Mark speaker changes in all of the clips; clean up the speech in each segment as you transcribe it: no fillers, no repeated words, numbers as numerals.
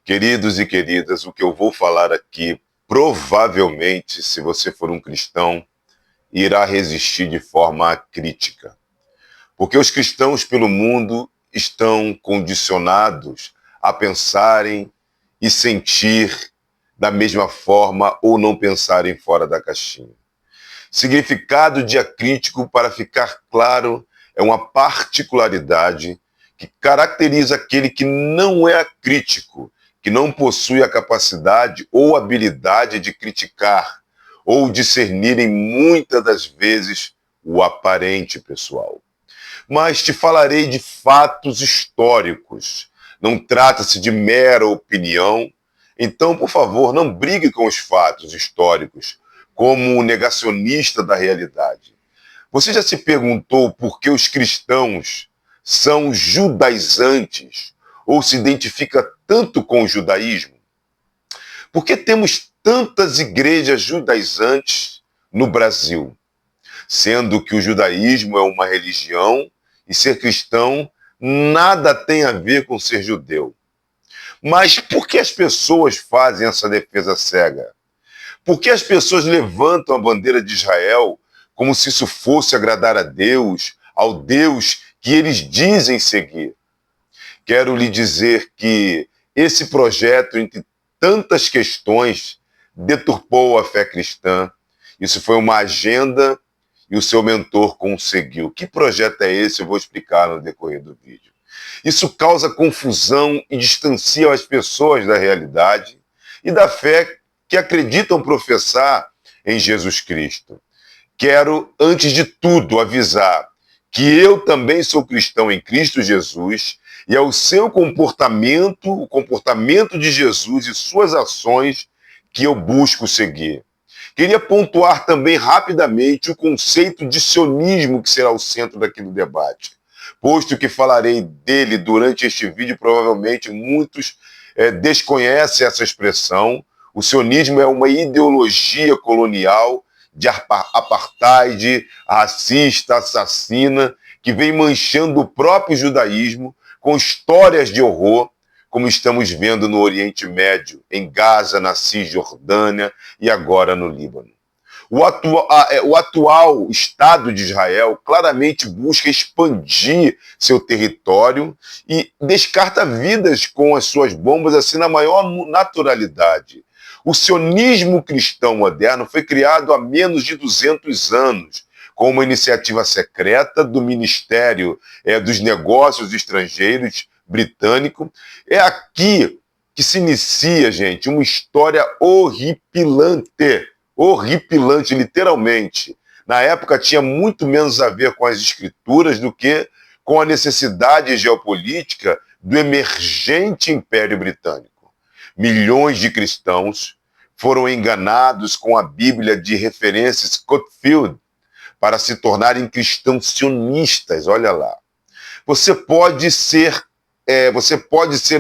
Speaker 1: Queridos e queridas, o que eu vou falar aqui, provavelmente, se você for um cristão, irá resistir de forma crítica. Porque os cristãos pelo mundo estão condicionados a pensarem e sentir da mesma forma ou não pensarem fora da caixinha. Significado diacrítico, para ficar claro, é uma particularidade que caracteriza aquele que não é acrítico, que não possui a capacidade ou habilidade de criticar ou discernir em muitas das vezes o aparente pessoal. Mas te falarei de fatos históricos. Não trata-se de mera opinião. Então, por favor, não brigue com os fatos históricos como um negacionista da realidade. Você já se perguntou por que os cristãos são judaizantes ou se identifica tanto com o judaísmo? Por que temos tantas igrejas judaizantes no Brasil? Sendo que o judaísmo é uma religião e ser cristão nada tem a ver com ser judeu. Mas por que as pessoas fazem essa defesa cega? Por que as pessoas levantam a bandeira de Israel como se isso fosse agradar a Deus, ao Deus que eles dizem seguir? Quero lhe dizer que esse projeto, entre tantas questões, deturpou a fé cristã. Isso foi uma agenda e o seu mentor conseguiu. Que projeto é esse? Eu vou explicar no decorrer do vídeo. Isso causa confusão e distancia as pessoas da realidade e da fé que acreditam professar em Jesus Cristo. Quero, antes de tudo, avisar que eu também sou cristão em Cristo Jesus e é o seu comportamento, o comportamento de Jesus e suas ações que eu busco seguir. Queria pontuar também rapidamente o conceito de sionismo que será o centro daqui do debate. Posto que falarei dele durante este vídeo, provavelmente muitos desconhecem essa expressão. O sionismo é uma ideologia colonial de apartheid, racista, assassina, que vem manchando o próprio judaísmo com histórias de horror, como estamos vendo no Oriente Médio, em Gaza, na Cisjordânia e agora no Líbano. O atual Estado de Israel claramente busca expandir seu território e descarta vidas com as suas bombas assim na maior naturalidade. O sionismo cristão moderno foi criado há menos de 200 anos, com uma iniciativa secreta do Ministério dos Negócios Estrangeiros britânico. É aqui que se inicia, gente, uma história horripilante. Horripilante, literalmente. Na época tinha muito menos a ver com as escrituras do que com a necessidade geopolítica do emergente Império Britânico. Milhões de cristãos foram enganados com a Bíblia de referência Scofield para se tornarem cristãos sionistas, olha lá. Você pode ser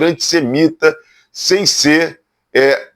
Speaker 1: antissemita sem ser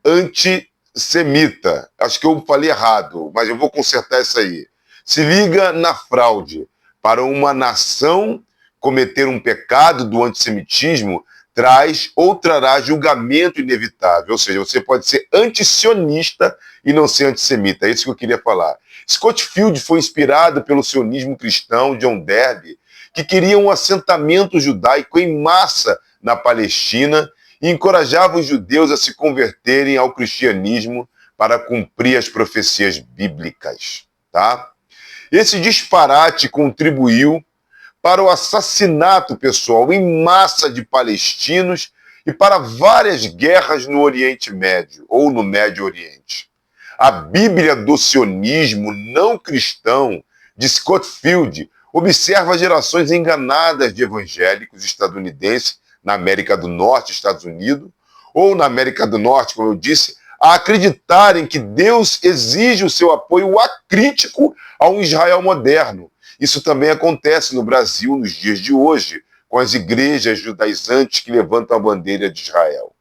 Speaker 1: antissemita. Acho que eu falei errado, mas eu vou consertar isso aí. Se liga na fraude. Para uma nação cometer um pecado do antissemitismo, traz ou trará julgamento inevitável. Ou seja, você pode ser antisionista e não ser antissemita. É isso que eu queria falar. Scofield foi inspirado pelo sionismo cristão John Derby, que queria um assentamento judaico em massa na Palestina e encorajava os judeus a se converterem ao cristianismo para cumprir as profecias bíblicas. Tá? Esse disparate contribuiu para o assassinato, pessoal, em massa de palestinos e para várias guerras no Oriente Médio ou no Médio Oriente. A Bíblia do sionismo não cristão de Scofield observa gerações enganadas de evangélicos estadunidenses na América do Norte, Estados Unidos, ou na América do Norte, como eu disse, a acreditarem que Deus exige o seu apoio acrítico a um Israel moderno. Isso também acontece no Brasil nos dias de hoje, com as igrejas judaizantes que levantam a bandeira de Israel.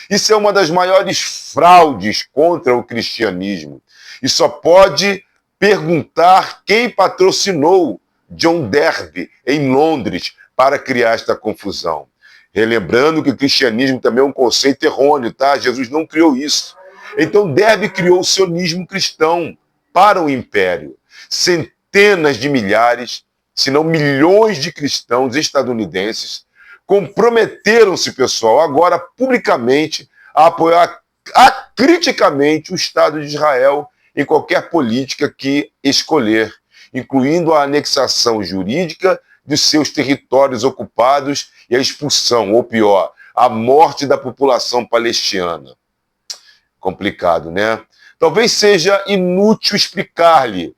Speaker 1: Isso é uma das maiores fraudes contra o cristianismo. E só pode perguntar quem patrocinou John Derby em Londres para criar esta confusão. Relembrando que o cristianismo também é um conceito errôneo, tá? Jesus não criou isso. Então Derbe criou o sionismo cristão para o império. Centenas de milhares, se não milhões de cristãos estadunidenses comprometeram-se, pessoal, agora publicamente a apoiar acriticamente o Estado de Israel em qualquer política que escolher, incluindo a anexação jurídica de seus territórios ocupados e a expulsão, ou pior, a morte da população palestina. Complicado, né? Talvez seja inútil explicar-lhe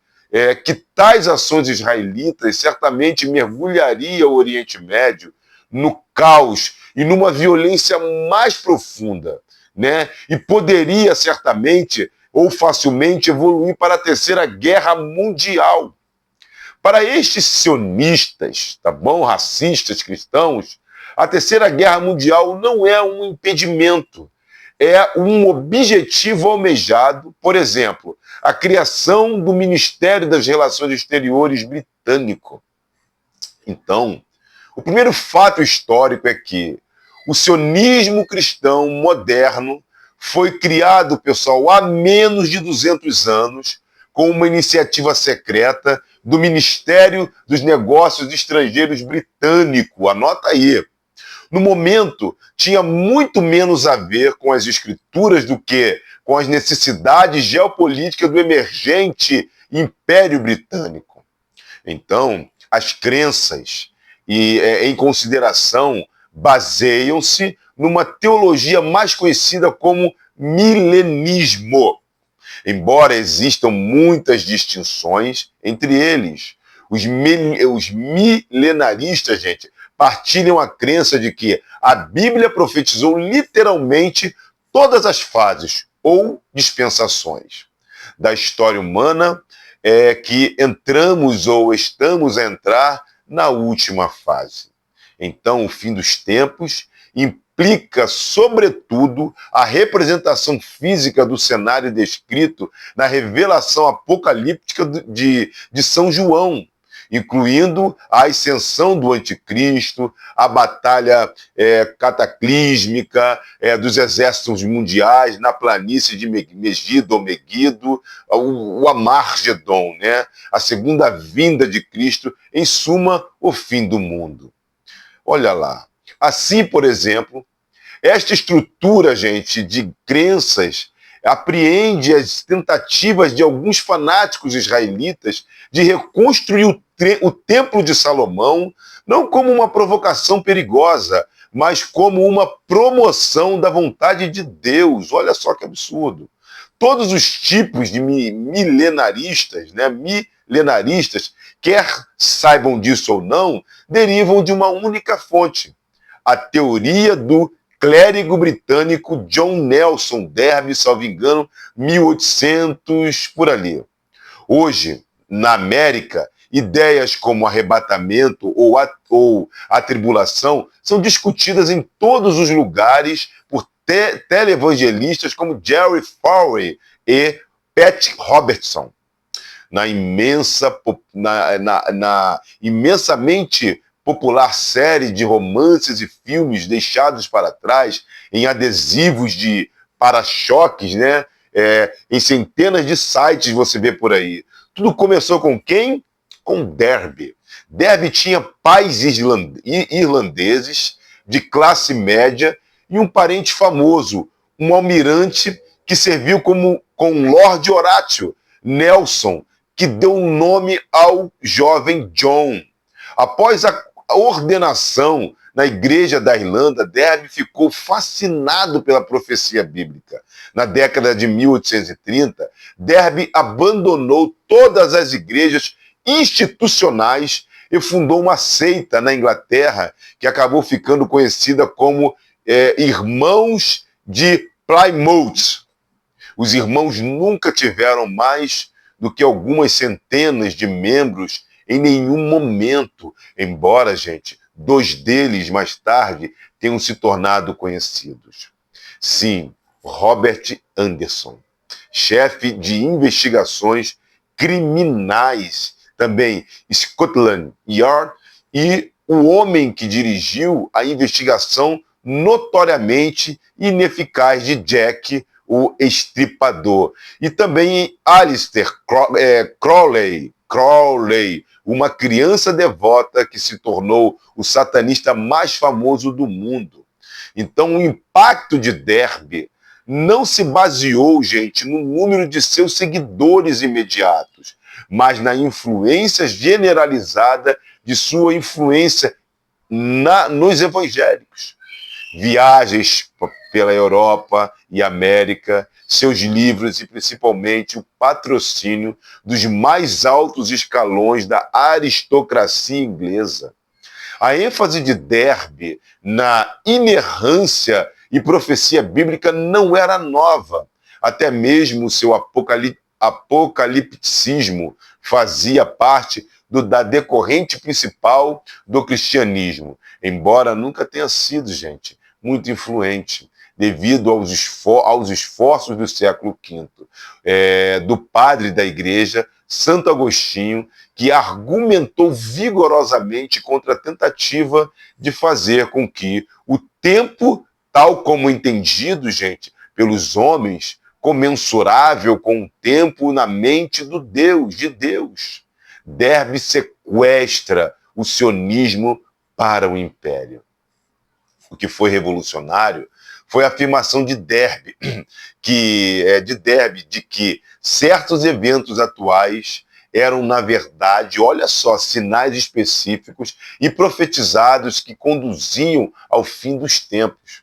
Speaker 1: que tais ações israelitas certamente mergulhariam o Oriente Médio no caos e numa violência mais profunda, né? E poderia certamente ou facilmente evoluir para a Terceira Guerra Mundial. Para estes sionistas, tá bom, racistas cristãos, a Terceira Guerra Mundial não é um impedimento, é um objetivo almejado, por exemplo, a criação do Ministério das Relações Exteriores britânico. Então, o primeiro fato histórico é que o sionismo cristão moderno foi criado, pessoal, há menos de 200 anos, com uma iniciativa secreta do Ministério dos Negócios Estrangeiros britânico. Anota aí. No momento, tinha muito menos a ver com as escrituras do que com as necessidades geopolíticas do emergente Império Britânico. Então, as crenças em consideração baseiam-se numa teologia mais conhecida como milenismo. Embora existam muitas distinções entre eles, os milenaristas, gente, partilham a crença de que a Bíblia profetizou literalmente todas as fases ou dispensações da história humana, que entramos ou estamos a entrar na última fase. Então, o fim dos tempos implica, sobretudo, a representação física do cenário descrito na revelação apocalíptica de São João, incluindo a ascensão do anticristo, a batalha cataclísmica dos exércitos mundiais na planície de Megido ou Megido, o Amargedon, né? A segunda vinda de Cristo, em suma, o fim do mundo. Olha lá. Assim, por exemplo, esta estrutura, gente, de crenças apreende as tentativas de alguns fanáticos israelitas de reconstruir o Templo de Salomão, não como uma provocação perigosa, mas como uma promoção da vontade de Deus. Olha só que absurdo. Todos os tipos de milenaristas, né, quer saibam disso ou não, derivam de uma única fonte: a teoria do clérigo britânico John Nelson Darby, salvo engano, 1800, por ali. Hoje, na América, ideias como arrebatamento ou atribulação são discutidas em todos os lugares por televangelistas como Jerry Falwell e Pat Robertson. Na imensamente popular série de romances e filmes deixados para trás em adesivos de para-choques, né? Em centenas de sites você vê por aí. Tudo começou com quem? Com Derby. Derby tinha pais irlandeses de classe média e um parente famoso, um almirante que serviu com Lord Horatio Nelson, que deu um nome ao jovem John. Após a ordenação na Igreja da Irlanda, Derby ficou fascinado pela profecia bíblica. Na década de 1830, Derby abandonou todas as igrejas institucionais e fundou uma seita na Inglaterra que acabou ficando conhecida como Irmãos de Plymouth. Os irmãos nunca tiveram mais do que algumas centenas de membros em nenhum momento, embora, gente, 2 deles mais tarde tenham se tornado conhecidos. Sim, Robert Anderson, chefe de investigações criminais, também Scotland Yard, e o homem que dirigiu a investigação notoriamente ineficaz de Jack, o Estripador. E também Aleister Crowley, uma criança devota que se tornou o satanista mais famoso do mundo. Então, o impacto de Derbe não se baseou, gente, no número de seus seguidores imediatos, mas na influência generalizada de sua influência nos evangélicos. Viagens pela Europa e América, seus livros e principalmente o patrocínio dos mais altos escalões da aristocracia inglesa. A ênfase de Derbe na inerrância e profecia bíblica não era nova. Até mesmo o seu apocalipticismo fazia parte da decorrente principal do cristianismo, embora nunca tenha sido, gente, muito influente, devido aos esforços do século V, do padre da igreja, Santo Agostinho, que argumentou vigorosamente contra a tentativa de fazer com que o tempo, tal como entendido, gente, pelos homens, comensurável com o tempo na mente de Deus. Derbe sequestra o sionismo para o império. O que foi revolucionário foi a afirmação de Derbe, de que certos eventos atuais eram, na verdade, olha só, sinais específicos e profetizados que conduziam ao fim dos tempos.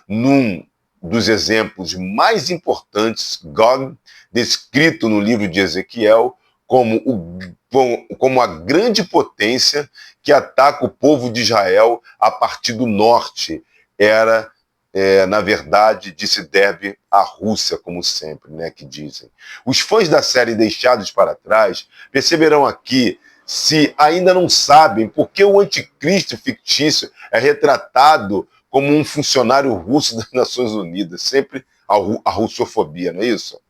Speaker 1: Num dos exemplos mais importantes, Gog, descrito no livro de Ezequiel como a grande potência que ataca o povo de Israel a partir do norte, era, na verdade, disse Derbe, a Rússia, como sempre, né, que dizem. Os fãs da série Deixados para Trás perceberão aqui, se ainda não sabem, por que o anticristo fictício é retratado como um funcionário russo das Nações Unidas, sempre a russofobia, não é isso?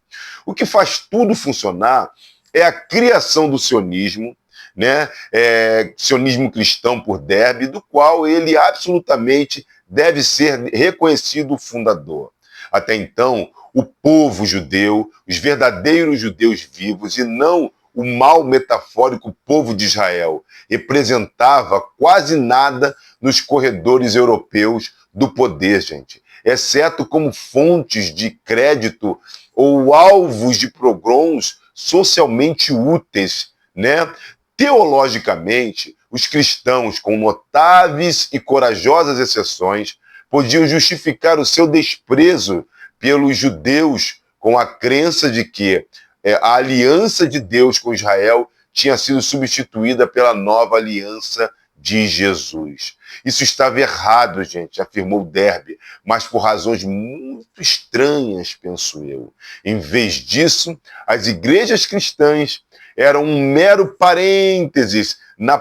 Speaker 1: O que faz tudo funcionar é a criação do sionismo, né? Sionismo cristão por Derbe, do qual ele absolutamente deve ser reconhecido o fundador. Até então, o povo judeu, os verdadeiros judeus vivos, e não o mal metafórico povo de Israel, representava quase nada nos corredores europeus do poder, gente, exceto como fontes de crédito ou alvos de pogroms socialmente úteis, né? Teologicamente, os cristãos, com notáveis e corajosas exceções, podiam justificar o seu desprezo pelos judeus com a crença de que a aliança de Deus com Israel tinha sido substituída pela nova aliança de Jesus. Isso estava errado, gente, afirmou Derbe, mas por razões muito estranhas, penso eu. Em vez disso, as igrejas cristãs eram um mero parênteses na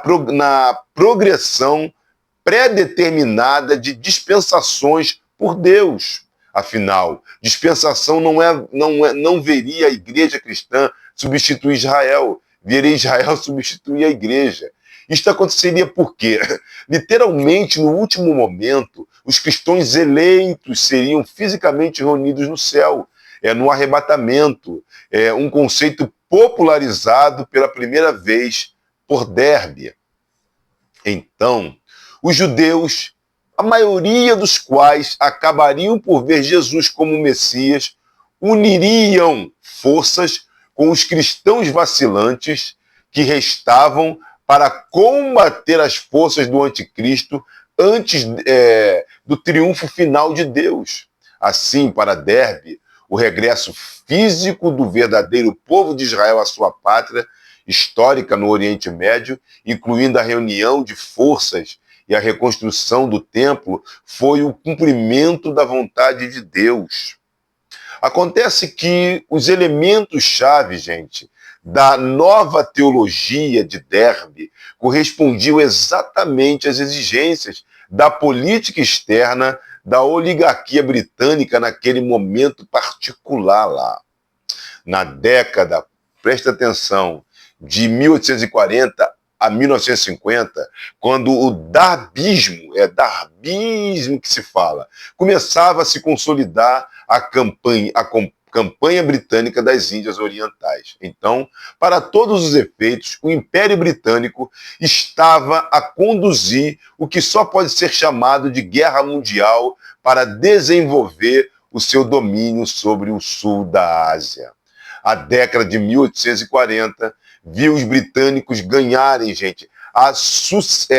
Speaker 1: progressão pré-determinada de dispensações por Deus. Afinal, dispensação não veria a igreja cristã substituir Israel, veria Israel substituir a igreja. Isto aconteceria porque, literalmente, no último momento, os cristãos eleitos seriam fisicamente reunidos no céu, no arrebatamento, um conceito popularizado pela primeira vez por Derbe. Então, os judeus, a maioria dos quais acabariam por ver Jesus como Messias, uniriam forças com os cristãos vacilantes que restavam para combater as forças do anticristo antes do triunfo final de Deus. Assim, para Derbe, o regresso físico do verdadeiro povo de Israel à sua pátria histórica no Oriente Médio, incluindo a reunião de forças e a reconstrução do templo, foi o cumprimento da vontade de Deus. Acontece que os elementos-chave, gente, da nova teologia de Derbe correspondiam exatamente às exigências da política externa da oligarquia britânica naquele momento particular lá. Na década, presta atenção, de 1840 a 1950, quando o darbismo que se fala, começava a se consolidar a campanha britânica das Índias Orientais. Então, para todos os efeitos, o Império Britânico estava a conduzir o que só pode ser chamado de guerra mundial para desenvolver o seu domínio sobre o sul da Ásia. A década de 1840 viu os britânicos ganharem, gente, a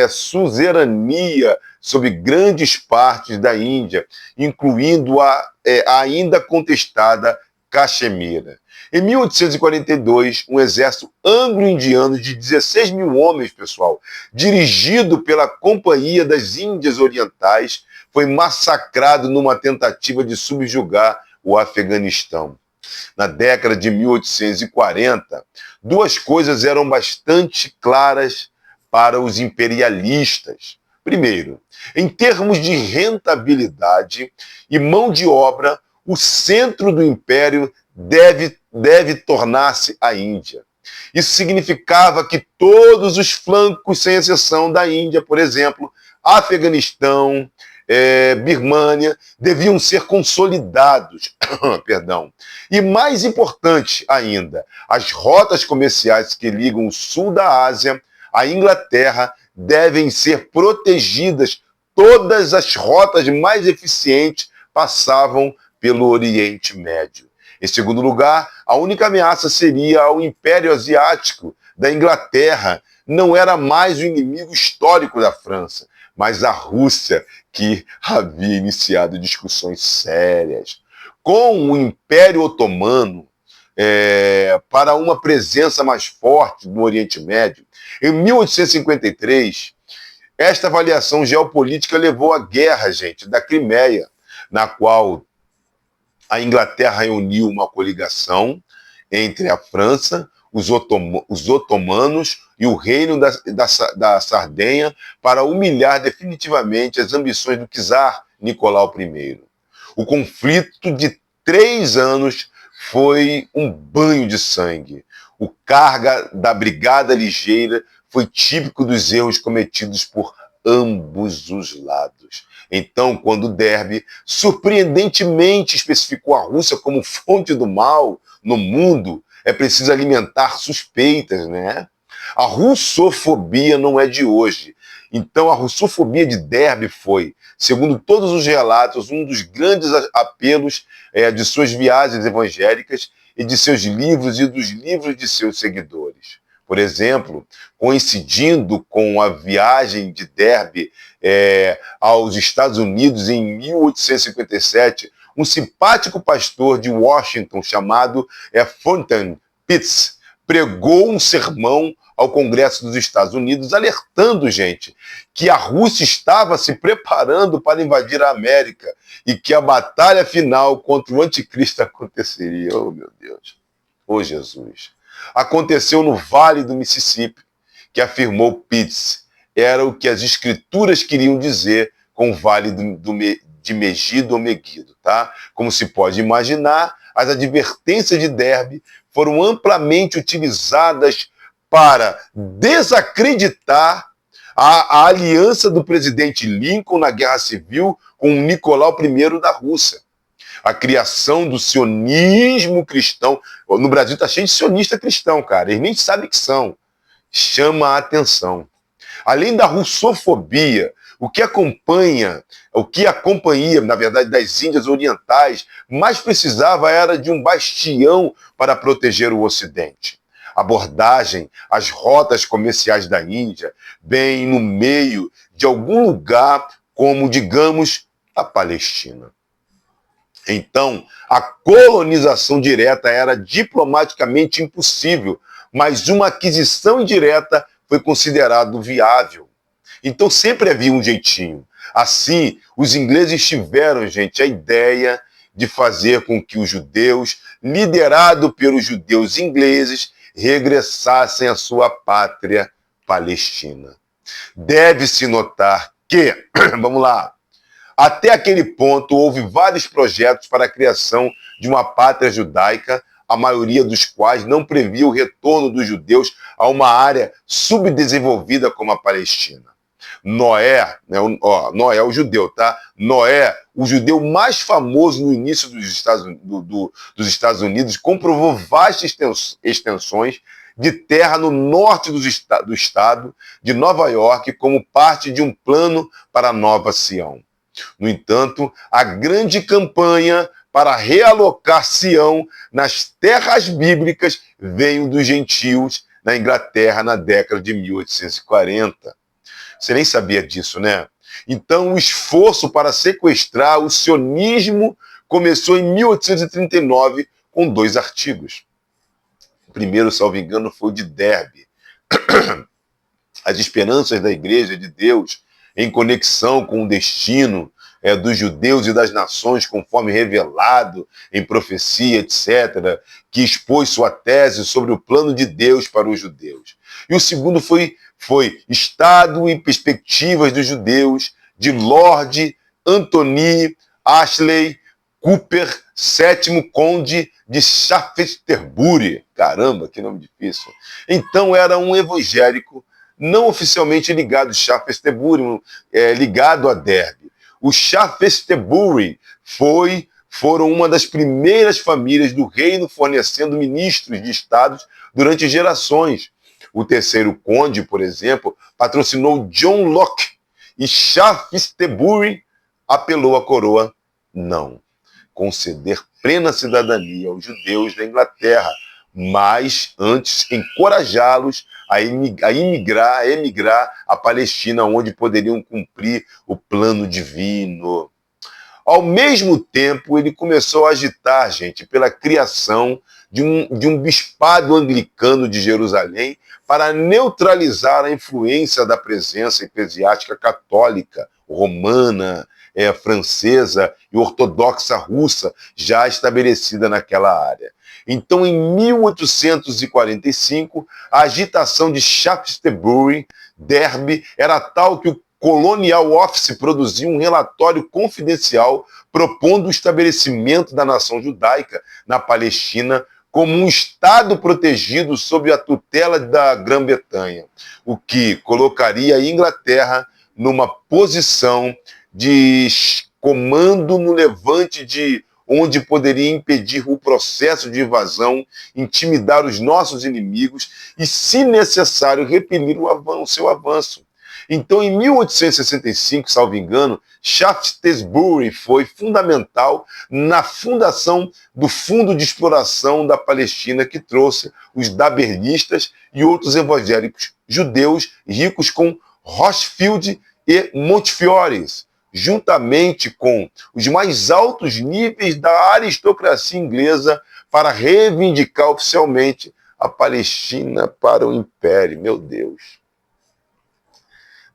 Speaker 1: suzerania sobre grandes partes da Índia, incluindo a ainda contestada Caxemira. Em 1842, um exército anglo-indiano de 16 mil homens, pessoal, dirigido pela Companhia das Índias Orientais, foi massacrado numa tentativa de subjugar o Afeganistão. Na década de 1840, duas coisas eram bastante claras para os imperialistas. Primeiro, em termos de rentabilidade e mão de obra, o centro do império deve tornar-se a Índia. Isso significava que todos os flancos, sem exceção da Índia, por exemplo, Afeganistão, Birmânia, deviam ser consolidados. Perdão. E mais importante ainda, as rotas comerciais que ligam o sul da Ásia à Inglaterra devem ser protegidas. Todas as rotas mais eficientes passavam pelo Oriente Médio. Em segundo lugar, a única ameaça seria ao Império Asiático da Inglaterra. Não era mais o inimigo histórico da França, mas a Rússia, que havia iniciado discussões sérias com o Império Otomano para uma presença mais forte no Oriente Médio. Em 1853, esta avaliação geopolítica levou à guerra, gente, da Crimeia, na qual a Inglaterra reuniu uma coligação entre a França, os otomanos e o reino da Sardenha para humilhar definitivamente as ambições do czar Nicolau I. O conflito de 3 anos foi um banho de sangue. O carga da Brigada Ligeira foi típico dos erros cometidos por ambos os lados. Então, quando Derby surpreendentemente especificou a Rússia como fonte do mal no mundo, é preciso alimentar suspeitas, né? A russofobia não é de hoje. Então, a russofobia de Derby foi, segundo todos os relatos, um dos grandes apelos de suas viagens evangélicas e de seus livros e dos livros de seus seguidores. Por exemplo, coincidindo com a viagem de Derby aos Estados Unidos em 1857, um simpático pastor de Washington chamado Fontaine Pitts pregou um sermão ao Congresso dos Estados Unidos, alertando, gente, que a Rússia estava se preparando para invadir a América e que a batalha final contra o anticristo aconteceria. Oh, meu Deus! Oh, Jesus! Aconteceu no Vale do Mississippi, que afirmou Pitts, era o que as escrituras queriam dizer com o Vale de Megido ou Meguido, tá? Como se pode imaginar, as advertências de Derby foram amplamente utilizadas para desacreditar a aliança do presidente Lincoln na Guerra Civil com o Nicolau I da Rússia. A criação do sionismo cristão. No Brasil está cheio de sionista cristão, cara. Eles nem sabem que são. Chama a atenção. Além da russofobia, o que a companhia, na verdade, das Índias Orientais mais precisava era de um bastião para proteger o Ocidente. Abordagem às rotas comerciais da Índia, bem no meio de algum lugar como, digamos, a Palestina. Então, a colonização direta era diplomaticamente impossível, mas uma aquisição indireta foi considerado viável. Então, sempre havia um jeitinho. Assim, os ingleses tiveram, gente, a ideia de fazer com que os judeus, liderados pelos judeus ingleses, regressassem à sua pátria Palestina. Deve-se notar que, vamos lá, até aquele ponto houve vários projetos para a criação de uma pátria judaica a maioria dos quais não previa o retorno dos judeus a uma área subdesenvolvida como a Palestina. Noé, né, Noé, o judeu, tá? Noé, o judeu mais famoso no início dos Estados Unidos, comprovou vastas extensões de terra no norte do estado de Nova York como parte de um plano para a Nova Sião. No entanto, a grande campanha para realocar Sião nas terras bíblicas veio dos gentios na Inglaterra na década de 1840. Você nem sabia disso, né? Então, o esforço para sequestrar o sionismo começou em 1839 com 2 artigos. O primeiro, salvo engano, foi o de Derby. As esperanças da Igreja de Deus em conexão com o destino dos judeus e das nações, conforme revelado em profecia, etc., que expôs sua tese sobre o plano de Deus para os judeus. E o segundo foi Estado e Perspectivas dos Judeus, de Lord Anthony Ashley Cooper, 7º Conde de Shaftesbury. Caramba, que nome difícil. Então era um evangélico não oficialmente ligado a Shaftesbury, ligado a Derby. Os Shaftesbury foram uma das primeiras famílias do reino fornecendo ministros de estados durante gerações. O 3º conde, por exemplo, patrocinou John Locke e Shaftesbury apelou à coroa não conceder plena cidadania aos judeus da Inglaterra, mas antes encorajá-los a emigrar à Palestina, onde poderiam cumprir o plano divino. Ao mesmo tempo, ele começou a agitar, gente, pela criação de um bispado anglicano de Jerusalém para neutralizar a influência da presença eclesiástica católica, romana, francesa e ortodoxa russa, já estabelecida naquela área. Então, em 1845, a agitação de Shaftesbury, Derby, era tal que o Colonial Office produziu um relatório confidencial propondo o estabelecimento da nação judaica na Palestina como um Estado protegido sob a tutela da Grã-Bretanha, o que colocaria a Inglaterra numa posição de comando no levante onde poderia impedir o processo de invasão, intimidar os nossos inimigos e, se necessário, repelir o seu avanço. Então, em 1865, salvo engano, Shaftesbury foi fundamental na fundação do Fundo de Exploração da Palestina, que trouxe os daberlistas e outros evangélicos judeus ricos com Rothschild e Montefiore, juntamente com os mais altos níveis da aristocracia inglesa, para reivindicar oficialmente a Palestina para o Império. Meu Deus!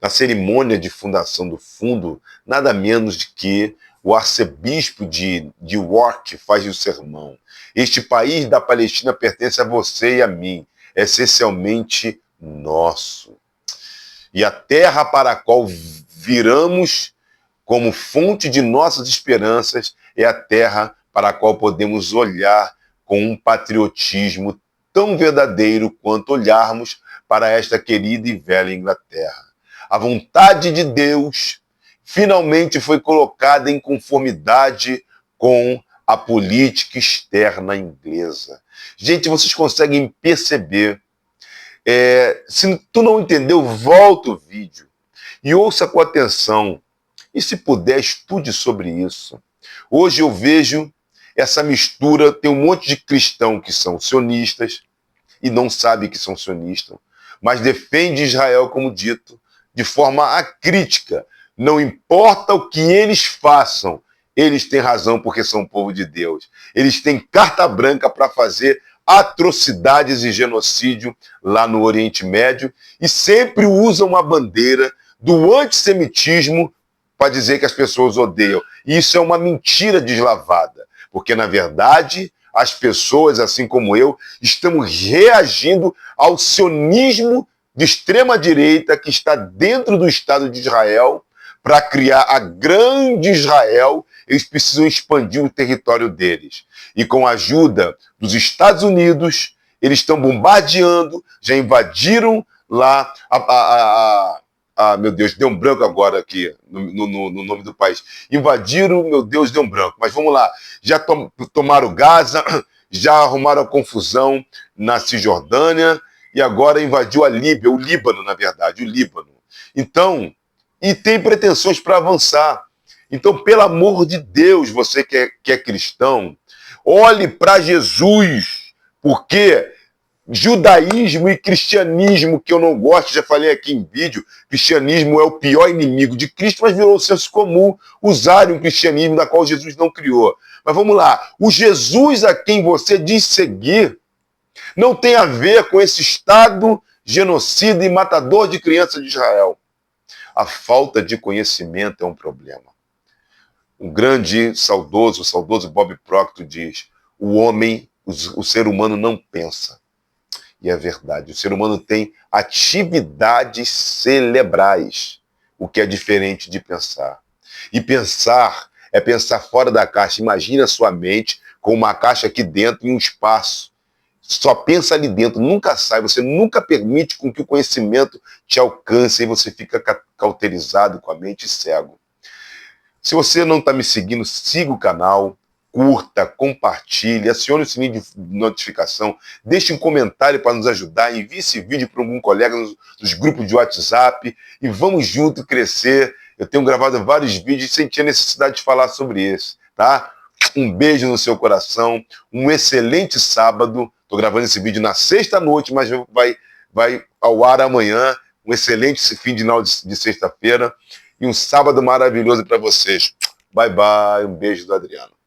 Speaker 1: Na cerimônia de fundação do fundo, nada menos de que o arcebispo de York faz o sermão. Este país da Palestina pertence a você e a mim, é essencialmente nosso. E a terra para a qual viramos como fonte de nossas esperanças é a terra para a qual podemos olhar com um patriotismo tão verdadeiro quanto olharmos para esta querida e velha Inglaterra. A vontade de Deus finalmente foi colocada em conformidade com a política externa inglesa. Gente, vocês conseguem perceber? Se tu não entendeu, volta o vídeo e ouça com atenção. E se puder, estude sobre isso. Hoje eu vejo essa mistura, tem um monte de cristãos que são sionistas e não sabem que são sionistas, mas defende Israel, como dito, de forma acrítica. Não importa o que eles façam, eles têm razão porque são povo de Deus. Eles têm carta branca para fazer atrocidades e genocídio lá no Oriente Médio e sempre usam a bandeira do antissemitismo para dizer que as pessoas odeiam. E isso é uma mentira deslavada, porque, na verdade, as pessoas, assim como eu, estamos reagindo ao sionismo de extrema-direita que está dentro do Estado de Israel para criar a grande Israel eles precisam expandir o território deles. E com a ajuda dos Estados Unidos, eles estão bombardeando, já invadiram lá meu Deus, deu um branco agora aqui no nome do país. Invadiram, meu Deus, deu um branco. Mas vamos lá, já tomaram Gaza, já arrumaram a confusão na Cisjordânia e agora invadiu a Líbia, o Líbano, na verdade, o Líbano. Então, e tem pretensões para avançar. Então, pelo amor de Deus, você que é cristão, olhe para Jesus, porque judaísmo e cristianismo, que eu não gosto, já falei aqui em vídeo, cristianismo é o pior inimigo de Cristo, mas virou senso comum usarem um cristianismo da qual Jesus não criou. Mas vamos lá, o Jesus a quem você diz seguir não tem a ver com esse Estado genocida e matador de crianças de Israel. A falta de conhecimento é um problema. Um grande, o saudoso Bob Proctor diz, o homem, o ser humano não pensa. E é verdade, o ser humano tem atividades cerebrais, o que é diferente de pensar. E pensar é pensar fora da caixa. Imagina a sua mente com uma caixa aqui dentro e um espaço. Só pensa ali dentro, nunca sai, você nunca permite com que o conhecimento te alcance e você fica cauterizado com a mente cego. Se você não está me seguindo, siga o canal, curta, compartilhe, acione o sininho de notificação, deixe um comentário para nos ajudar, envie esse vídeo para algum colega nos grupos de WhatsApp e vamos junto crescer. Eu tenho gravado vários vídeos e senti a necessidade de falar sobre isso, tá? Um beijo no seu coração, um excelente sábado. Estou gravando esse vídeo na sexta-noite, mas vai ao ar amanhã. Um excelente final de sexta-feira e um sábado maravilhoso para vocês. Bye, bye. Um beijo do Adriano.